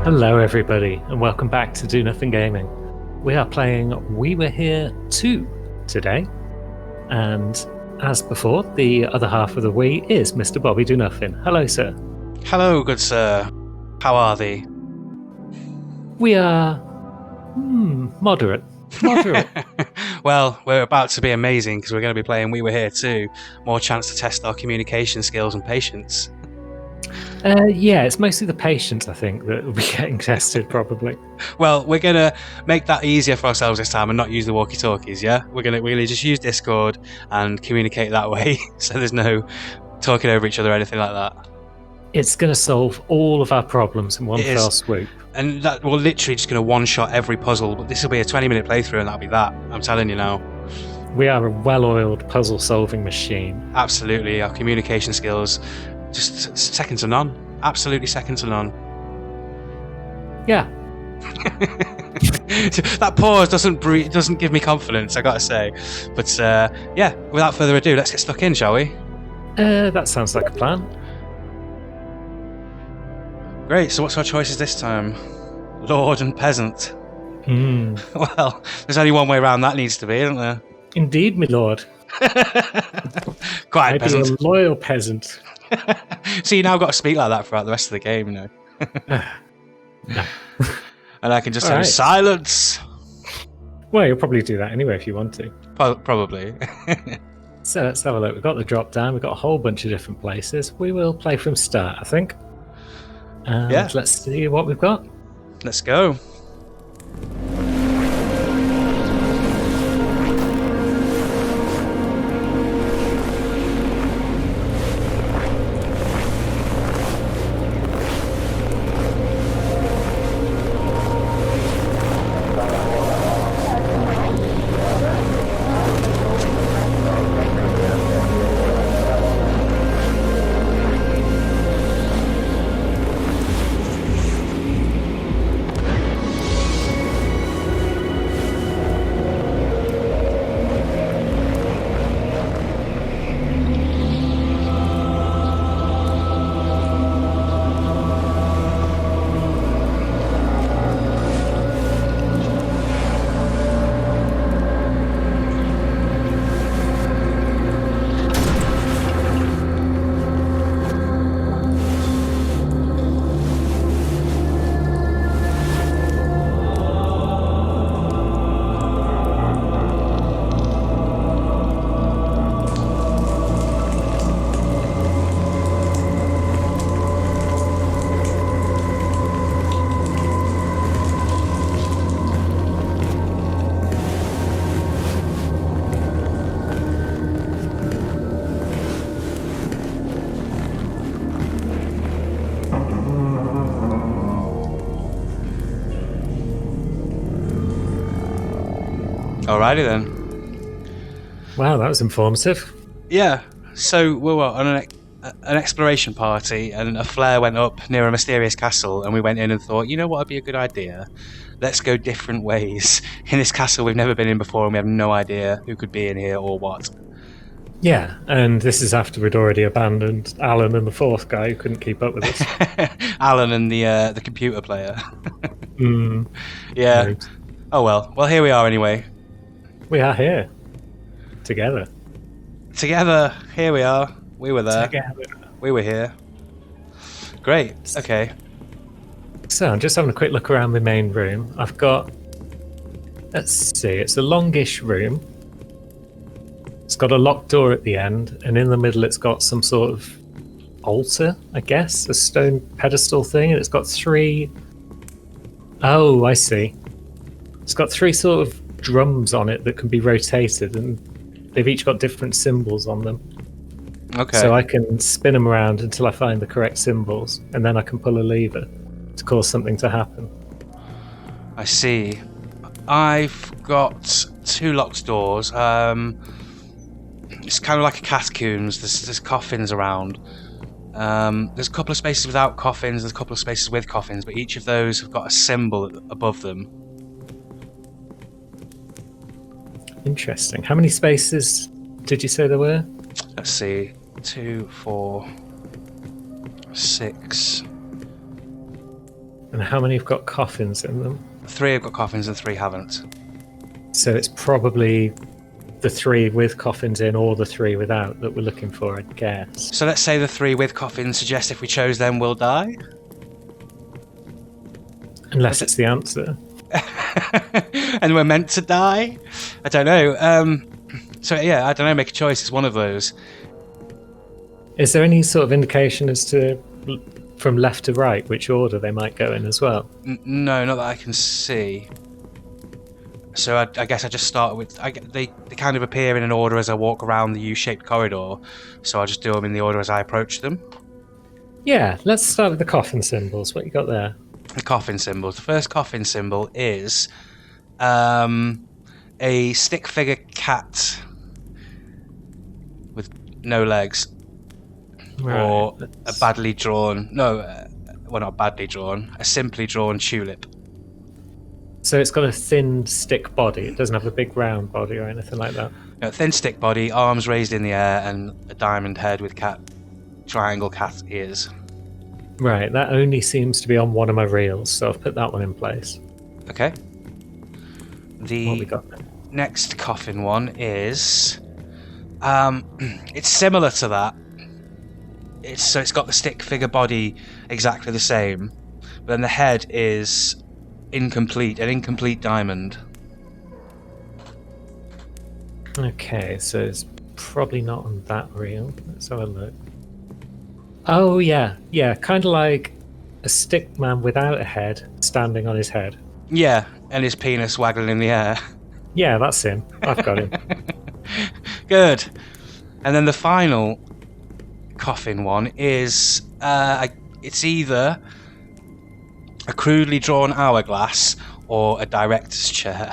Hello everybody, and welcome back to Donuffin Gaming. We are playing We Were Here 2 today, and as before, the other half of the we is Mr. Bobby Donuffin. Hello, sir. Hello, good sir. How are thee? We are... moderate. Moderate. Well, we're about to be amazing because we're going to be playing We Were Here 2. More chance to test our communication skills and patience. Yeah, it's mostly the patience, I think, that will be getting tested, probably. Well, we're going to make that easier for ourselves this time and not use the walkie-talkies, yeah? We're going to just use Discord and communicate that way, so there's no talking over each other or anything like that. It's going to solve all of our problems in one fell swoop. And that we're literally just going to one-shot every puzzle, but this will be a 20-minute playthrough and that'll be that. I'm telling you now. We are a well-oiled puzzle-solving machine. Absolutely, our communication skills... just second to none. Absolutely second to none. Yeah. That pause doesn't give me confidence, I gotta say. But yeah, without further ado, let's get stuck in, shall we? That sounds like a plan. Great, so what's our choices this time? Lord and peasant. Well, there's only one way around that needs to be, isn't there? Indeed, my lord. Quite peasant. A loyal peasant. So you now got to speak like that throughout the rest of the game, you know. No. And I can just say silence. Well, you'll probably do that anyway if you want to. Probably. So let's have a look. We've got the drop down. We've got a whole bunch of different places. We will play from start, I think. And yeah. Let's see what we've got. Let's go. Alrighty then. Wow, that was informative. Yeah, so we were on an exploration party and a flare went up near a mysterious castle and we went in and thought, you know what would be a good idea? Let's go different ways. In this castle we've never been in before and we have no idea who could be in here or what. Yeah, and this is after we'd already abandoned Alan and the fourth guy who couldn't keep up with us. Alan and the computer player. Yeah. Right. Oh well. Well, here we are anyway. We are here. Together. Together. Here we are. We were there. Together. We were here. Great. Okay. So I'm just having a quick look around the main room. I've got... Let's see. It's a longish room. It's got a locked door at the end, and in the middle it's got some sort of altar, I guess. A stone pedestal thing, and it's got three... Oh, I see. It's got three sort of drums on it that can be rotated, and they've each got different symbols on them. Okay. So I can spin them around until I find the correct symbols, and then I can pull a lever to cause something to happen. I see. I've got two locked doors. It's kind of like a catacombs. There's coffins around. There's a couple of spaces without coffins. There's a couple of spaces with coffins, but each of those have got a symbol above them. Interesting. How many spaces did you say there were? Let's see. 2, 4, 6. And how many have got coffins in them? 3 have got coffins and 3 haven't. So it's probably the 3 with coffins in or the 3 without that we're looking for, I guess. So let's say the 3 with coffins suggest if we chose them, we'll die? Unless it's the answer. And we're meant to die? I don't know. So yeah, I don't know, make a choice. It's one of those. Is there any sort of indication as to, from left to right, which order they might go in as well? No, not that I can see. So I guess I just start with... They kind of appear in an order as I walk around the U-shaped corridor, so I'll just do them in the order as I approach them. Yeah, let's start with the coffin symbols. What you got there? The coffin symbols. The first coffin symbol is a stick figure cat with no legs. Right, or a badly drawn... No, well, not badly drawn. A simply drawn tulip. So it's got a thin stick body. It doesn't have a big round body or anything like that. No, thin stick body, arms raised in the air, and a diamond head with triangle cat ears. Right, that only seems to be on one of my reels, so I've put that one in place. Okay. What The we got there? next coffin one is... it's similar to that. It's got the stick figure body exactly the same, but then the head is an incomplete diamond. Okay, so it's probably not on that reel. Let's have a look. Oh yeah, kind of like a stick man without a head standing on his head. Yeah, and his penis waggling in the air. Yeah, that's him. I've got him. Good. And then the final coffin one is it's either a crudely drawn hourglass or a director's chair.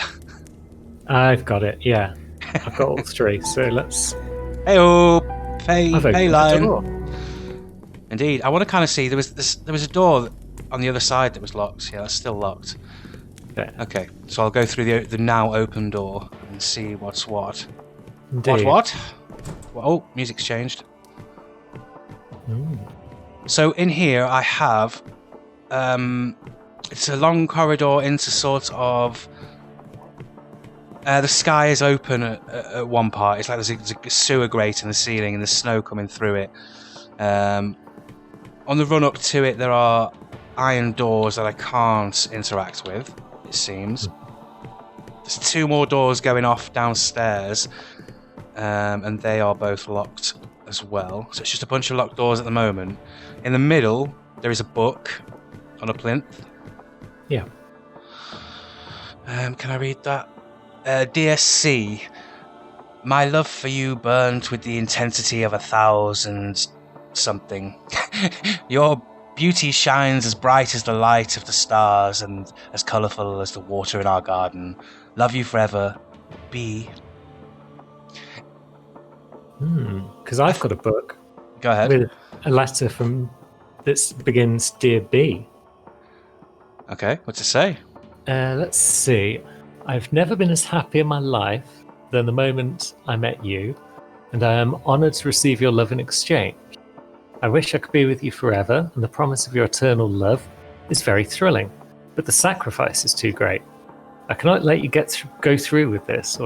I've got it. Yeah, I've got all 3. So let's. Hey-oh, I've pay opened the line. door. Indeed, I want to kind of see there was a door on the other side that was locked. Yeah, that's still locked. There. Okay, so I'll go through the now open door and see what's what. Indeed. What? Oh, music's changed. Ooh. So in here I have, it's a long corridor into sort of, the sky is open at one part. It's like there's a sewer grate in the ceiling and there's snow coming through it. On the run up to it there are iron doors that I can't interact with, it seems. There's 2 more doors going off downstairs, and they are both locked as well. So it's just a bunch of locked doors at the moment. In the middle, there is a book on a plinth. Yeah. Can I read that? Dear C, my love for you burnt with the intensity of 1,000 something. Your beauty shines as bright as the light of the stars and as colourful as the water in our garden. Love you forever, B. Because I've got a book. Go ahead. With a letter from that begins Dear B. Okay, what's it say? Let's see. I've never been as happy in my life than the moment I met you, and I am honoured to receive your love in exchange. I wish I could be with you forever, and the promise of your eternal love is very thrilling, but the sacrifice is too great. I cannot let you go through with this.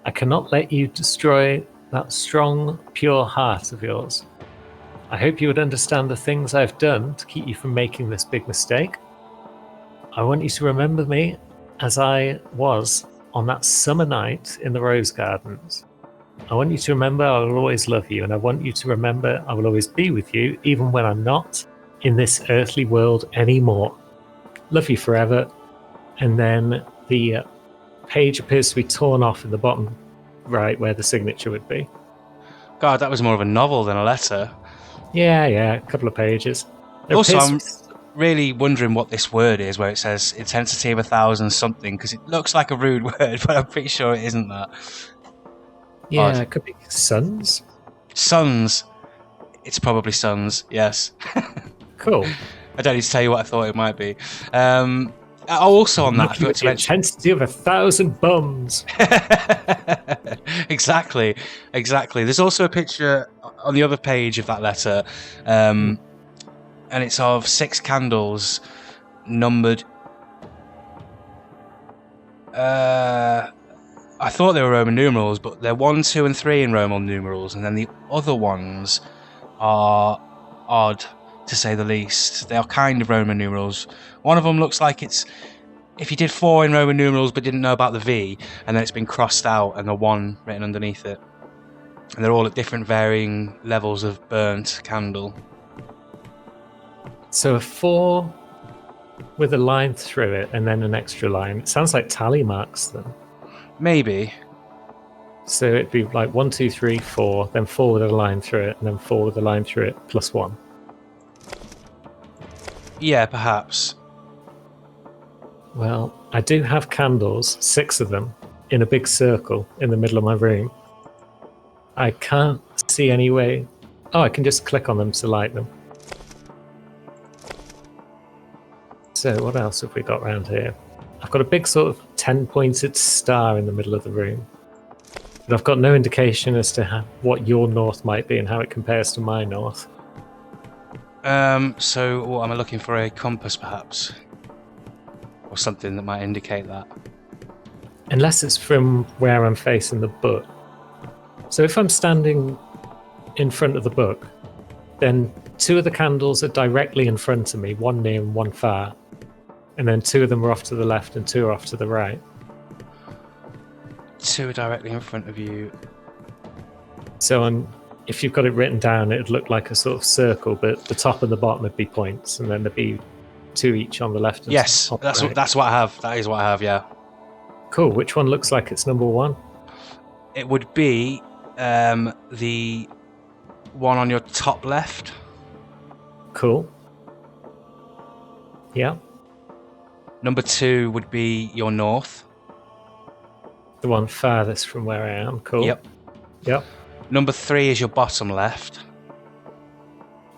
I cannot let you destroy that strong, pure heart of yours. I hope you would understand the things I've done to keep you from making this big mistake. I want you to remember me as I was on that summer night in the rose gardens. I want you to remember I will always love you, and I want you to remember I will always be with you, even when I'm not in this earthly world anymore. Love you forever. And then the page appears to be torn off in the bottom right where the signature would be. God, that was more of a novel than a letter. Yeah, a couple of pages. Also, I'm really wondering what this word is where it says intensity of 1,000 something, because it looks like a rude word, but I'm pretty sure it isn't that. Yeah, Odd. it could be suns. Suns. It's probably suns, yes. Cool. I don't need to tell you what I thought it might be. Also on that, I forgot to mention... Intensity of 1,000 bums. Exactly. There's also a picture on the other page of that letter and it's of 6 candles numbered. I thought they were Roman numerals, but they're 1, 2, and 3 in Roman numerals, and then the other ones are odd, to say the least. They are kind of Roman numerals. One of them looks like it's if you did 4 in Roman numerals but didn't know about the V, and then it's been crossed out and the 1 written underneath it. And they're all at different varying levels of burnt candle. So a 4 with a line through it and then an extra line. It sounds like tally marks then. Maybe. So it'd be like 1, 2, 3, 4, then 4 with a line through it, and then 4 with a line through it, plus 1. Yeah, perhaps. Well, I do have candles, 6 of them, in a big circle in the middle of my room. I can't see any way. Oh, I can just click on them to light them. So what else have we got around here? I've got a big sort of 10-pointed star in the middle of the room. But I've got no indication as to what your north might be and how it compares to my north. So what, am I looking for a compass, perhaps? Or something that might indicate that? Unless it's from where I'm facing the book. So if I'm standing in front of the book, then 2 of the candles are directly in front of me, 1 near and 1 far. And then 2 of them are off to the left and 2 are off to the right. 2 are directly in front of you. So if you've got it written down, it'd look like a sort of circle, but the top and the bottom would be points, and then there'd be 2 each on the left and Yes, top that's right. that's what I have. That is what I have, yeah. Cool. Which one looks like it's number 1? It would be the one on your top left. Cool. Yeah. Number 2 would be your north. The one farthest from where I am. Cool. Yep. Yep. Number 3 is your bottom left.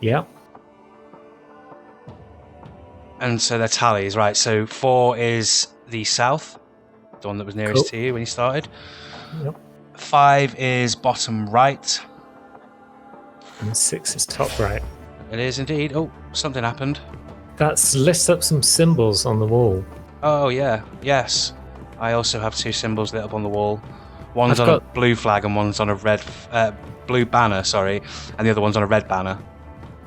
Yep. And so they're tallies, right? So 4 is the south, the one that was nearest to you when you started. Yep. 5 is bottom right. And 6 is top right. It is indeed. Oh, something happened. That's lit up some symbols on the wall. Oh, yeah. Yes. I also have 2 symbols lit up on the wall. One's I've on a got- blue flag and one's on a red, blue banner, sorry. And the other one's on a red banner.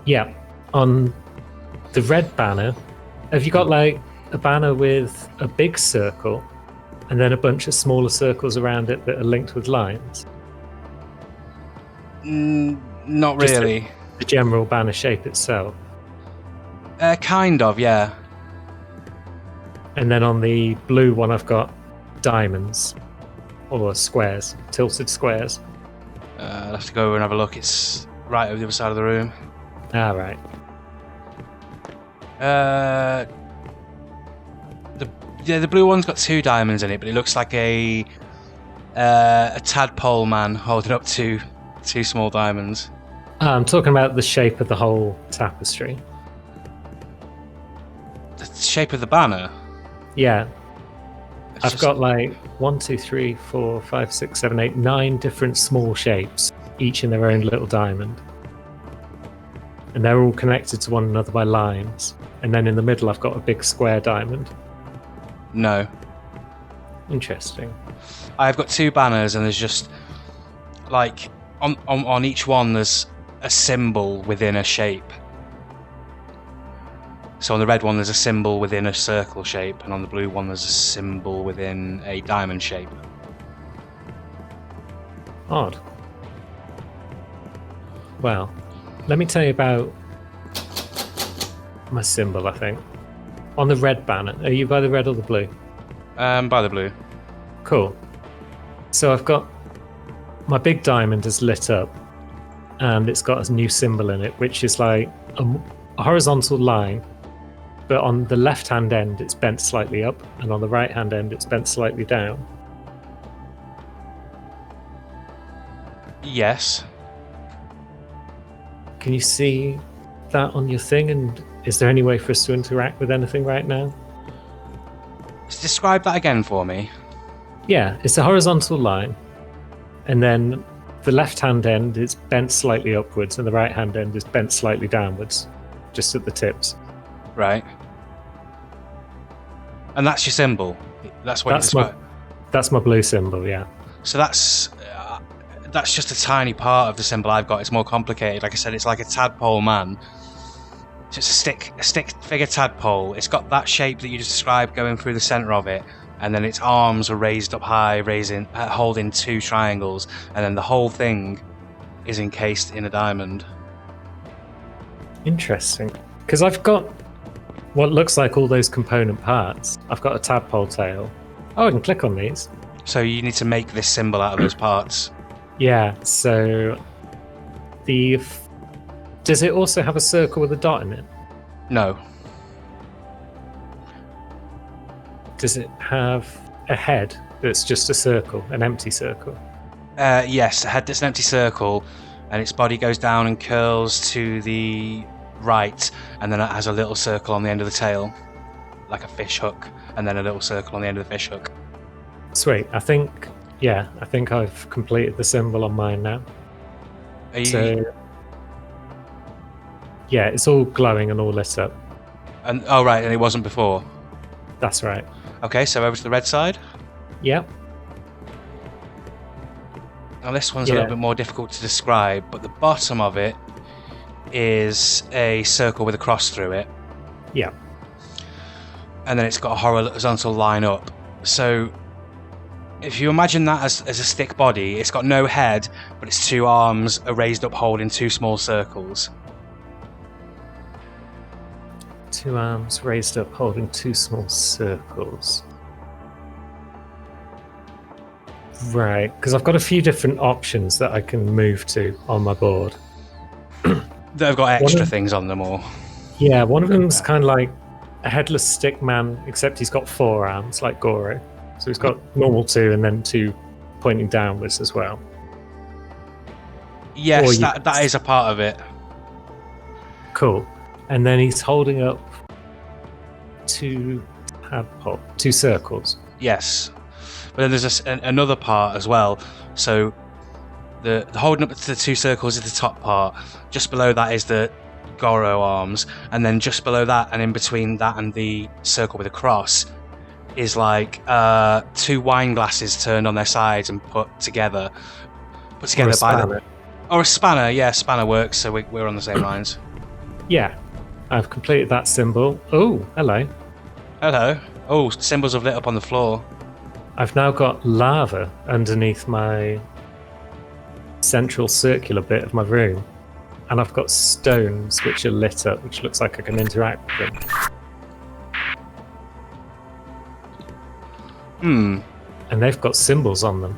Yeah. On the red banner, have you got like a banner with a big circle and then a bunch of smaller circles around it that are linked with lines? Not Just really. The general banner shape itself. Kind of, yeah. And then on the blue one, I've got diamonds or squares, tilted squares. I'll have to go over and have a look. It's right over the other side of the room. Ah, right. The blue one's got 2 diamonds in it, but it looks like a tadpole man holding up 2 small diamonds. I'm talking about the shape of the whole tapestry. The shape of the banner. Yeah. It's I've just- got like 1, 2, 3, 4, 5, 6, 7, 8, 9 different small shapes, each in their own little diamond. And they're all connected to one another by lines. And then in the middle, I've got a big square diamond. No. Interesting. I've got 2 banners, and there's just like on each one there's a symbol within a shape. So on the red one there's a symbol within a circle shape, and on the blue one there's a symbol within a diamond shape. Odd. Well, let me tell you about my symbol, I think. On the red banner. Are you by the red or the blue? By the blue. Cool. So I've got my big diamond is lit up, and it's got a new symbol in it, which is like a horizontal line, but on the left-hand end it's bent slightly up, and on the right-hand end it's bent slightly down. Yes. Can you see that on your thing, and is there any way for us to interact with anything right now? Describe that again for me. Yeah, it's a horizontal line, and then the left-hand end is bent slightly upwards, and the right-hand end is bent slightly downwards. just at the tips. Right. And that's your symbol. That's what you describe. That's my blue symbol, yeah. So that's just a tiny part of the symbol I've got. It's more complicated. Like I said, it's like a tadpole man. So it's a stick figure tadpole. It's got that shape that you just described going through the center of it, and then its arms are raised up high, holding two triangles, and then the whole thing is encased in a diamond. Interesting. Because I've got what looks like all those component parts. I've got a tadpole tail. Oh, I can click on these. So you need to make this symbol out of those parts. Yeah, so does it also have a circle with a dot in it? No. Does it have a head that's just a circle, an empty circle? Yes, a head that's an empty circle, and its body goes down and curls to the right, and then it has a little circle on the end of the tail, like a fish hook, and then a little circle on the end of the fish hook. Sweet. I think I've completed the symbol on mine now. So, yeah, it's all glowing and all lit up. And oh right, and it wasn't before. That's right. Okay, so over to the red side. Yep. Now this one's a little bit more difficult to describe, but the bottom of it is a circle with a cross through it. Yeah. And then it's got a horizontal line up. So if you imagine that as a stick body, it's got no head, but its two arms are raised up holding two small circles. Two arms raised up holding two small circles. Right, because I've got a few different options that I can move to on my board. That have got extra things on them, or... Yeah, one of them's kind of like a headless stick man, except he's got four arms, like Goro. So he's got normal two and then two pointing downwards as well. Yes, that is a part of it. Cool. And then he's holding up two circles. Yes. But then there's another part as well. So the holding up to the two circles is the top part. Just below that is the Goro arms. And then just below that and in between that and the circle with a cross is like two wine glasses turned on their sides and put together or a spanner. Yeah, spanner works, so we're on the same lines. Yeah, I've completed that symbol. Oh, hello. Oh, symbols have lit up on the floor. I've now got lava underneath my central circular bit of my room, and I've got stones which are lit up, which looks like I can interact with them. And they've got symbols on them.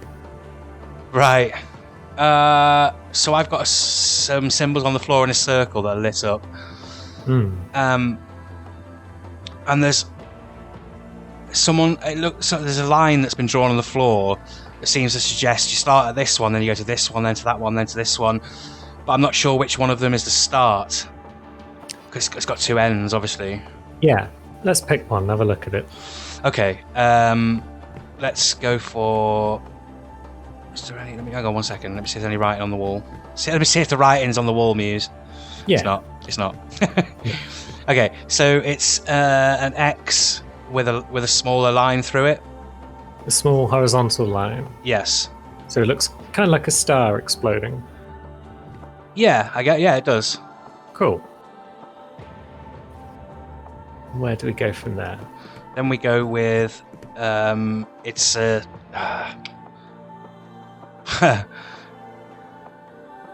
Right. So I've got some symbols on the floor in a circle that are lit up. And there's there's a line that's been drawn on the floor that seems to suggest you start at this one, then you go to this one, then to that one, then to this one. But I'm not sure which one of them is the start, because it's got two ends, obviously. Yeah, let's pick one, have a look at it. Okay, let's go for... Is there any... Hang on one second, let me see if there's any writing on the wall. Let me see if the writing's on the wall, Muse. Yeah. It's not. Okay, so it's an X with a smaller line through it. A small horizontal line. Yes. So it looks kind of like a star exploding. Yeah, it does. Cool. Where do we go from there? Then we go with it's a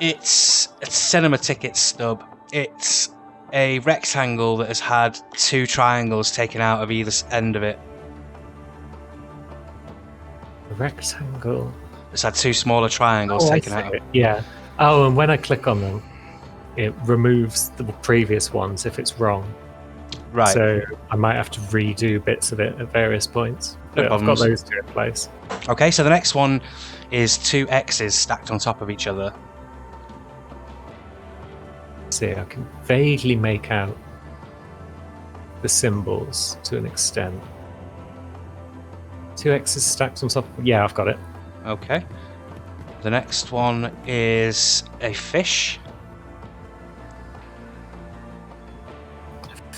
it's a cinema ticket stub. It's a rectangle that has had two triangles taken out of either end of it. A rectangle? It's had two smaller triangles taken out of it. Yeah. Oh, and when I click on them, it removes the previous ones if it's wrong. Right. So I might have to redo bits of it at various points. But I've got those two in place. Okay, so the next one is two X's stacked on top of each other. See, I can vaguely make out the symbols to an extent. Two X's stacked on top of... Yeah, I've got it. Okay. The next one is a fish.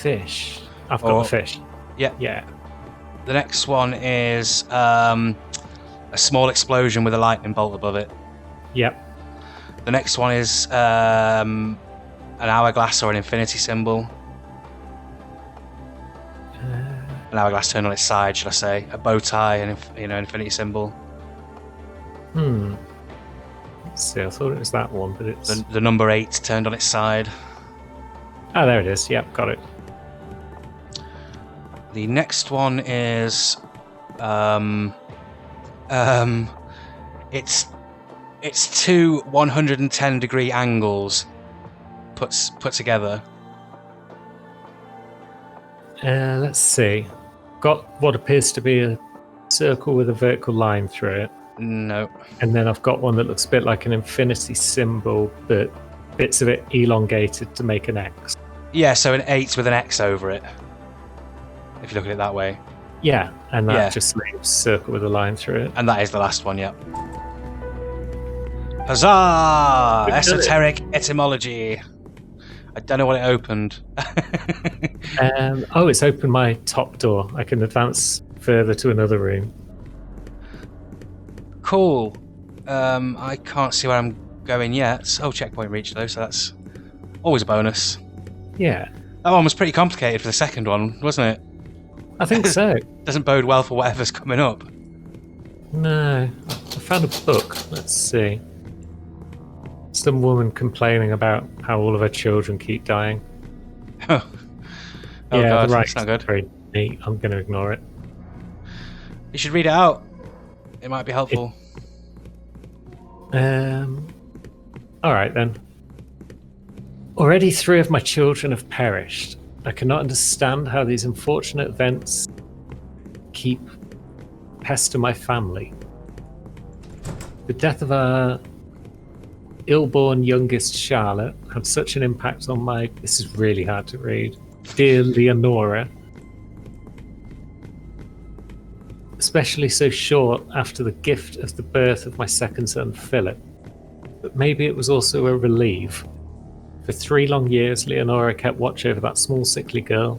fish. I've got Or- the fish. Yeah. Yeah. The next one is a small explosion with a lightning bolt above it. Yep. The next one is an hourglass or an infinity symbol. An hourglass turned on its side, should I say? A bow tie and an infinity symbol. Let's see, I thought it was that one, but it's... The number 8 turned on its side. Oh, there it is. Yep, got it. The next one is it's two 110-degree angles put together. Let's see. Got what appears to be a circle with a vertical line through it. No. And then I've got one that looks a bit like an infinity symbol, but bits of it elongated to make an X. Yeah, so an 8 with an X over it. If you look at it that way. Yeah, and that just leaves circle with a line through it. And that is the last one, yep. Huzzah! Esoteric etymology. I don't know what it opened. It's opened my top door. I can advance further to another room. Cool. I can't see where I'm going yet. Oh, checkpoint reached though, so that's always a bonus. Yeah. That one was pretty complicated for the second one, wasn't it? I think so. Doesn't bode well for whatever's coming up. No. I found a book. Let's see. Some woman complaining about how all of her children keep dying. Oh yeah, God, the that's not good. Very neat. I'm going to ignore it. You should read it out. It might be helpful. All right then. Already 3 of my children have perished. I cannot understand how these unfortunate events pester my family. The death of our ill-born youngest Charlotte had such an impact on my... This is really hard to read. Dear Leonora. Especially so short after the gift of the birth of my second son, Philip. But maybe it was also a relief. For 3 long years, Leonora kept watch over that small, sickly girl,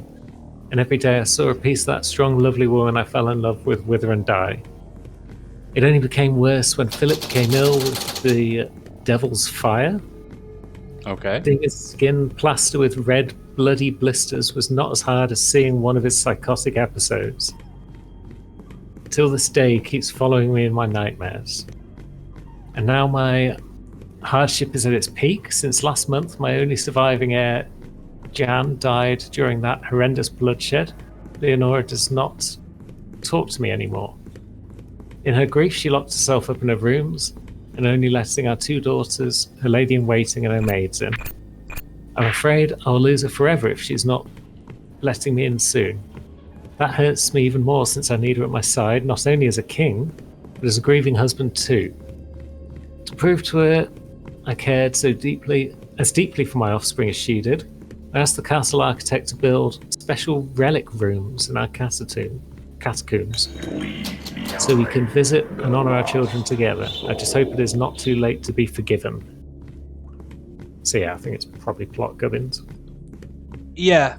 and every day I saw a piece of that strong, lovely woman I fell in love with wither and die. It only became worse when Philip became ill with the devil's fire. Okay. Seeing his skin plaster with red, bloody blisters was not as hard as seeing one of his psychotic episodes. Till this day, he keeps following me in my nightmares. And now my hardship is at its peak. Since last month, my only surviving heir, Jan, died during that horrendous bloodshed. Leonora does not talk to me anymore. In her grief, she locked herself up in her rooms and only letting our 2 daughters, her lady-in-waiting and her maids in. I'm afraid I'll lose her forever if she's not letting me in soon. That hurts me even more since I need her at my side, not only as a king, but as a grieving husband too. To prove to her I cared so deeply for my offspring as she did, I asked the castle architect to build special relic rooms in our catacombs, so we can visit and honour our children together. I just hope it is not too late to be forgiven. So yeah, I think it's probably plot gubbins. Yeah,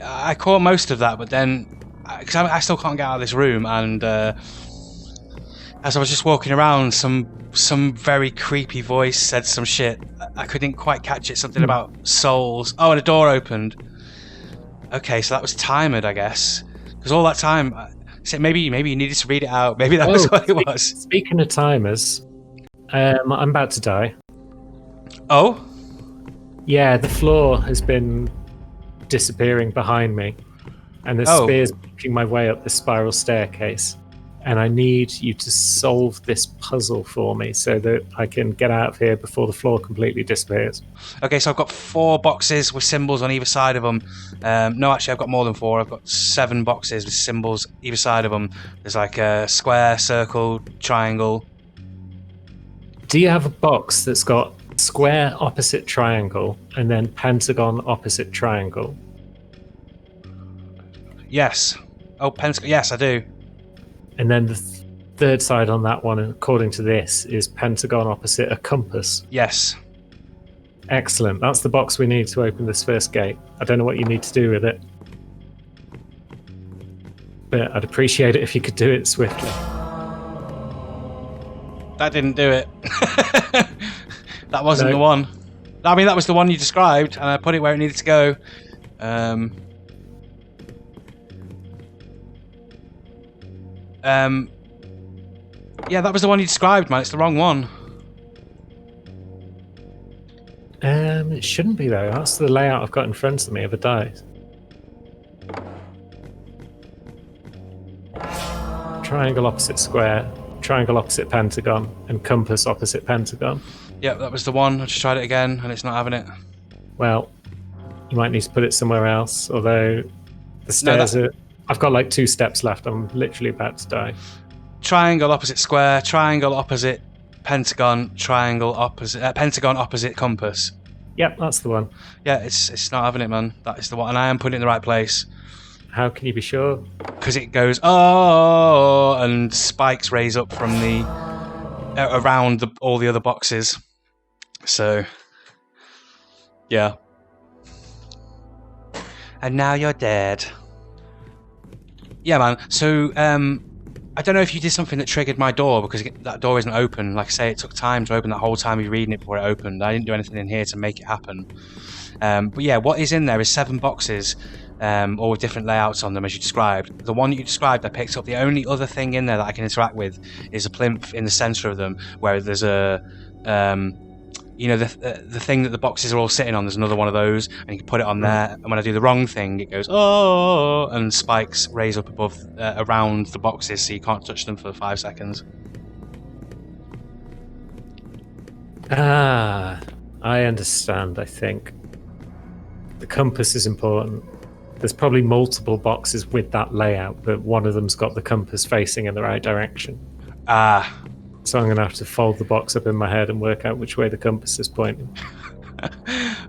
I caught most of that, but then because I still can't get out of this room, and as I was just walking around, some very creepy voice said some shit. I couldn't quite catch it. Something about souls. Oh, and a door opened. Okay, so that was timed, I guess. Because all that time, so maybe you needed to read it out. Maybe that was what it was. Speaking of timers, I'm about to die. Oh? Yeah, the floor has been disappearing behind me, and the spear's making my way up the spiral staircase. And I need you to solve this puzzle for me so that I can get out of here before the floor completely disappears. Okay, so I've got 4 boxes with symbols on either side of them. No, actually, I've got more than 4. I've got 7 boxes with symbols either side of them. There's like a square, circle, triangle. Do you have a box that's got square opposite triangle and then pentagon opposite triangle? Yes. Oh, pentagon. Yes, I do. And then the third side on that one, according to this, is pentagon opposite a compass. Yes. Excellent. That's the box we need to open this first gate. I don't know what you need to do with it. but I'd appreciate it if you could do it swiftly. That didn't do it. That wasn't No. the one. I mean, that was the one you described, and I put it where it needed to go. Yeah, that was the one you described, man. It's the wrong one. It shouldn't be though. That's the layout I've got in front of me of a dice. Triangle opposite square, triangle opposite pentagon, and compass opposite pentagon. Yep, that was the one. I just tried it again, and it's not having it. Well, you might need to put it somewhere else, although the stairs are... I've got like 2 steps left. I'm literally about to die. Triangle opposite square, triangle opposite pentagon, triangle opposite... pentagon opposite compass. Yep, that's the one. Yeah, it's not having it, man. That is the one, and I am putting it in the right place. How can you be sure? Because it goes, oh, and spikes raise up from the... around all the other boxes. So... yeah. And now you're dead. Yeah, man. So, I don't know if you did something that triggered my door, because that door isn't open. Like I say, it took time to open that whole time you're reading it before it opened. I didn't do anything in here to make it happen. But yeah, what is in there is 7 boxes, all with different layouts on them, as you described. The one that you described, I picked up. The only other thing in there that I can interact with is a plinth in the centre of them, where there's a... you know, the thing that the boxes are all sitting on, there's another one of those, and you can put it on there, and when I do the wrong thing, it goes, oh, and spikes raise up above, around the boxes, so you can't touch them for 5 seconds. Ah, I understand, I think. The compass is important. There's probably multiple boxes with that layout, but one of them's got the compass facing in the right direction. Ah. So I'm going to have to fold the box up in my head and work out which way the compass is pointing.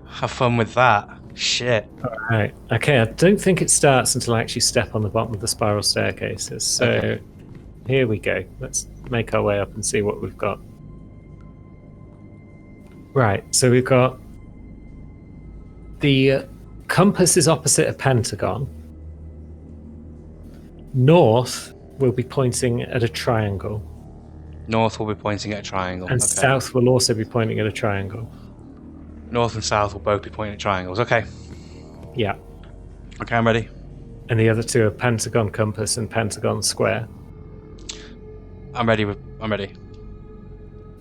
Have fun with that. Shit. Alright. Okay, I don't think it starts until I actually step on the bottom of the spiral staircases. So here we go. Let's make our way up and see what we've got. Right, so we've got... the compass is opposite a pentagon. North will be pointing at a triangle. North will be pointing at a triangle. And south will also be pointing at a triangle. North and south will both be pointing at triangles. Okay. Yeah. Okay, I'm ready. And the other 2 are pentagon compass and pentagon square. I'm ready. I'm ready.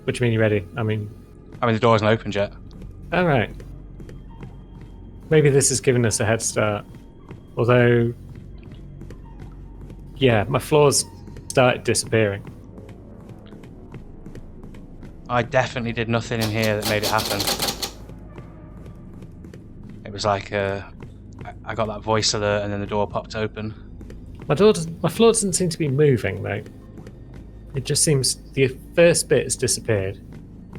What do you mean you're ready? I mean, the door isn't opened yet. Alright. Maybe this has given us a head start. Although... yeah, my floors started disappearing. I definitely did nothing in here that made it happen. It was like I got that voice alert and then the door popped open. My floor doesn't seem to be moving though. It just seems the first bit has disappeared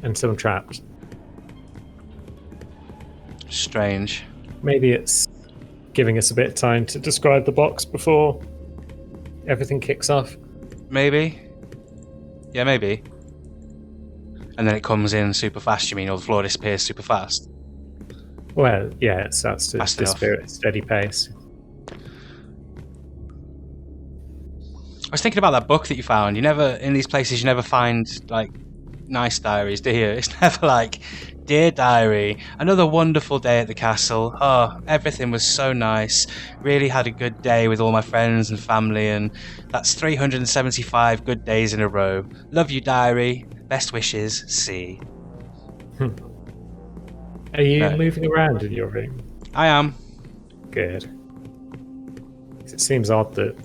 and so I'm trapped. Strange. Maybe it's giving us a bit of time to describe the box before everything kicks off. Maybe. Yeah, maybe. And then it comes in super fast, you mean, or the floor disappears super fast? Well, yeah, it starts to Fast disappear at a steady pace. I was thinking about that book that you found. You never, in these places, you never find, like, nice diaries, do you? It's never like, Dear Diary, another wonderful day at the castle. Oh, everything was so nice. Really had a good day with all my friends and family, and that's 375 good days in a row. Love you, diary. Best wishes, C. Are you moving around in your room? I am. Good. It seems odd that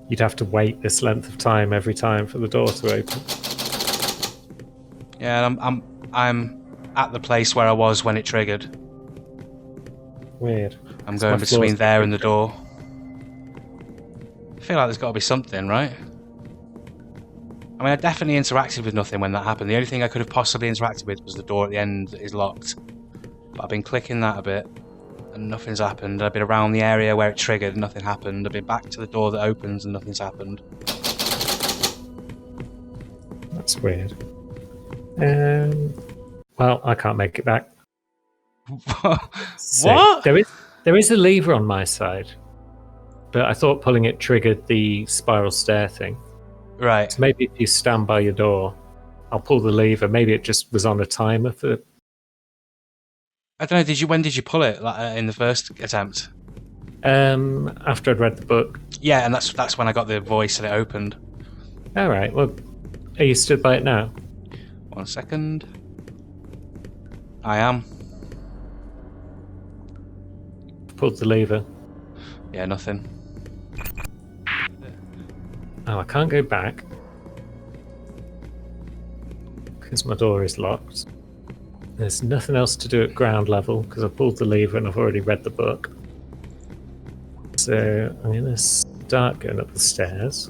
you'd have to wait this length of time every time for the door to open. Yeah, I'm at the place where I was when it triggered. Weird. I'm going between there and the door. I feel like there's got to be something, right? I mean, I definitely interacted with nothing when that happened. The only thing I could have possibly interacted with was the door at the end that is locked. But I've been clicking that a bit, and nothing's happened. I've been around the area where it triggered, and nothing happened. I've been back to the door that opens, and nothing's happened. That's weird. Well, I can't make it back. What? There is a lever on my side. but I thought pulling it triggered the spiral stair thing. Right. So maybe if you stand by your door, I'll pull the lever. Maybe it just was on a timer for... I don't know. When did you pull it? Like, in the first attempt? After I'd read the book. Yeah, and that's when I got the voice and it opened. All right. Well, are you stood by it now? 1 second. I am. Pulled the lever. Yeah, nothing. Oh, I can't go back because my door is locked. There's nothing else to do at ground level because I pulled the lever and I've already read the book. So I'm going to start going up the stairs.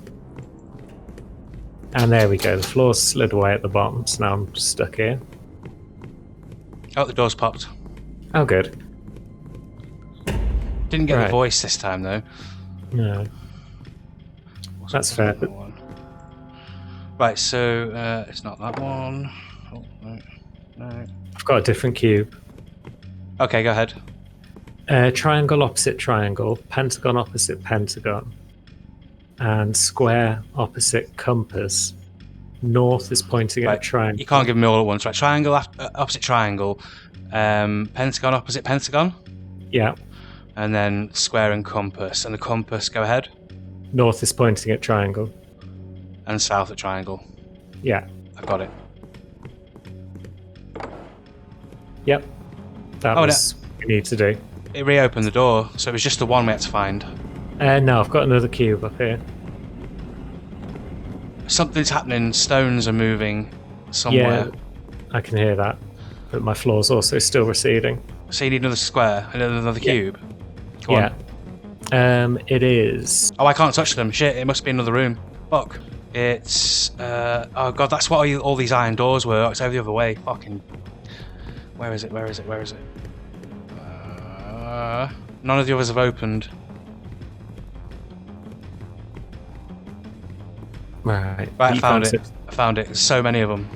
And there we go. The floor slid away at the bottom, so now I'm stuck here. Oh, the door's popped. Oh, good. Didn't get Right. the voice this time, though. No. That's fair. But Right, so it's not that one. Oh, no. No. I've got a different cube. Okay, go ahead. Triangle opposite triangle, pentagon opposite pentagon, and square opposite compass. North is pointing at a triangle. You can't give them all at once, right? Triangle opposite triangle, pentagon opposite pentagon, Yeah. and then square and compass. And the compass, go ahead. North is pointing at triangle. And south at triangle. Yeah. I've got it. Yep. That was what we need to do. It reopened the door, so it was just the one we had to find. No, I've got another cube up here. Something's happening. Stones are moving somewhere. Yeah, I can hear that. But my floor's also still receding. So you need another square, another cube. Go on. Yeah. It is... Oh, I can't touch them. Shit, it must be another room. Fuck. It's... oh god, that's what all these iron doors were. It's over the other way. Fucking... Where is it? Where is it? Where is it? None of the others have opened. Right, I found it. I found it. There's so many of them.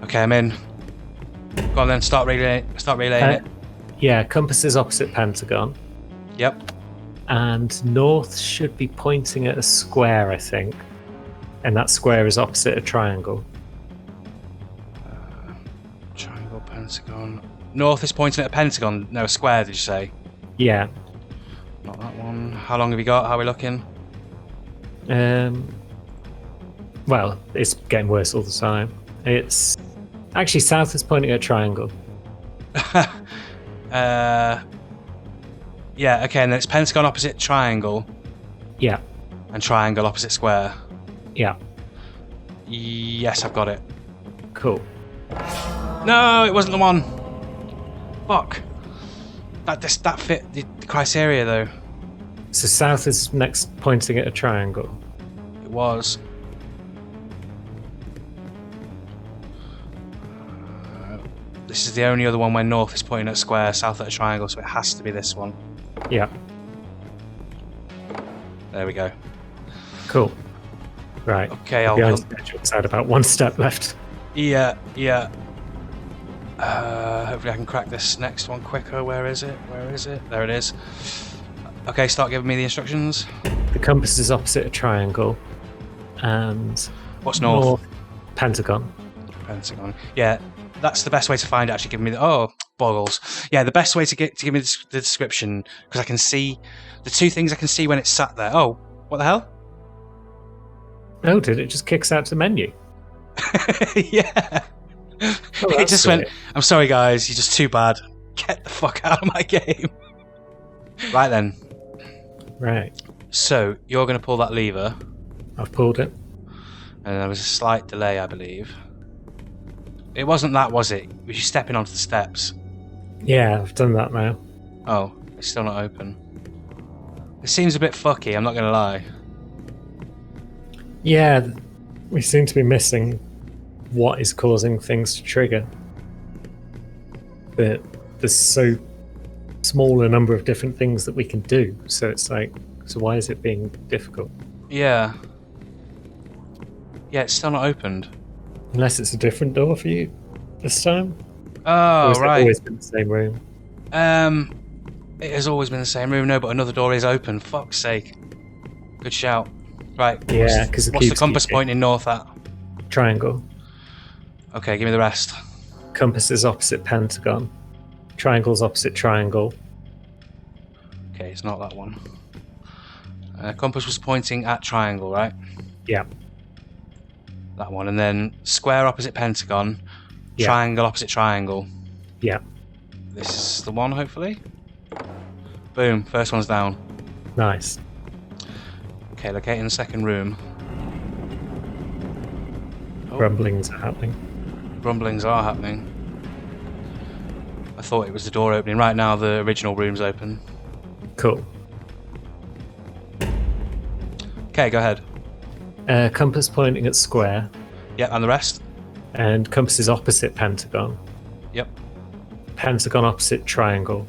Okay, I'm in. Go on then, start relaying it. Yeah, compass is opposite pentagon. Yep. And north should be pointing at a square, I think. And that square is opposite a triangle. Triangle, pentagon. North is pointing at a pentagon. No, a square, did you say? Yeah. Not that one. How long have you got? How are we looking? Well, it's getting worse all the time. It's... Actually, south is pointing at a triangle. Yeah, okay, and then it's pentagon opposite triangle. Yeah. And triangle opposite square. Yeah. Yes, I've got it. Cool. No, it wasn't the one. Fuck. That fit the criteria though. So south is next pointing at a triangle. It was. This is the only other one where north is pointing at a square, south at a triangle, so it has to be this one. Yeah. There we go. Cool. Right. Okay, I'll had about one step left. Yeah. Hopefully I can crack this next one quicker. Where is it? There it is. Okay, start giving me the instructions. The compass is opposite a triangle. And... What's north? Pentagon. Pentagon. Yeah, that's the best way to find it. Actually, give me the... Oh, boggles. Yeah, the best way to give me the description, because I can see... The two things I can see when it's sat there. Oh, what the hell? Oh, did it just kicks out the menu? Yeah. Oh, It just went, great. I'm sorry guys, you're just too bad. Get the fuck out of my game. Right then. Right. So, you're going to pull that lever. I've pulled it. And there was a slight delay, I believe. It wasn't that, was it? Was you stepping onto the steps? Yeah, I've done that now. Oh, it's still not open. It seems a bit fucky, I'm not going to lie. Yeah, we seem to be missing what is causing things to trigger. But there's so small a number of different things that we can do, so it's like, so why is it being difficult? Yeah. Yeah, it's still not opened. Unless it's a different door for you this time? Or Oh, has it right. always been the same room? It has always been the same room. No, but another door is open. Fuck's sake. Good shout. Right. Yeah, because What's the compass pointing north at? Triangle. Okay, give me the rest. Compass is opposite pentagon. Triangle's opposite triangle. Okay, it's not that one. Compass was pointing at triangle, right? Yeah. That one. And then square opposite pentagon. Yeah. Triangle opposite triangle. Yeah. This is the one, hopefully. Boom. First one's down. Nice. Okay, locating the second room. Oh, Rumblings are happening. rumblings are happening. I thought it was the door opening. Right now, the original room's open. Cool. Okay, go ahead. Compass pointing at square. Yep, and the rest? And compass is opposite pentagon. Yep. Pentagon opposite triangle.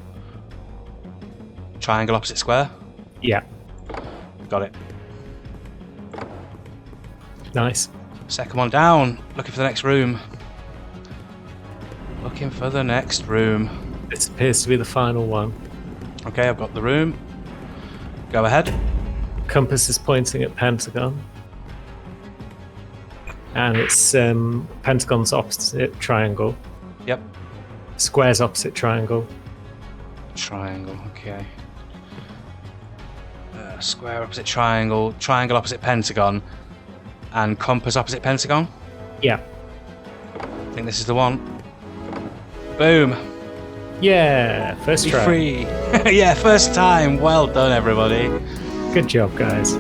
Triangle opposite square? Yeah. Got it. Nice. Second one down. Looking for the next room. Looking for the next room. This appears to be the final one. Okay, I've got the room. Go ahead. Compass is pointing at pentagon. And it's pentagon's opposite triangle. Yep. Square's opposite triangle. Triangle, okay. Square opposite triangle. Triangle opposite pentagon. And compass opposite pentagon. Yeah. I think this is the one. Boom. Yeah, first Be try. free. Yeah, first time. Well done, everybody. Good job, guys.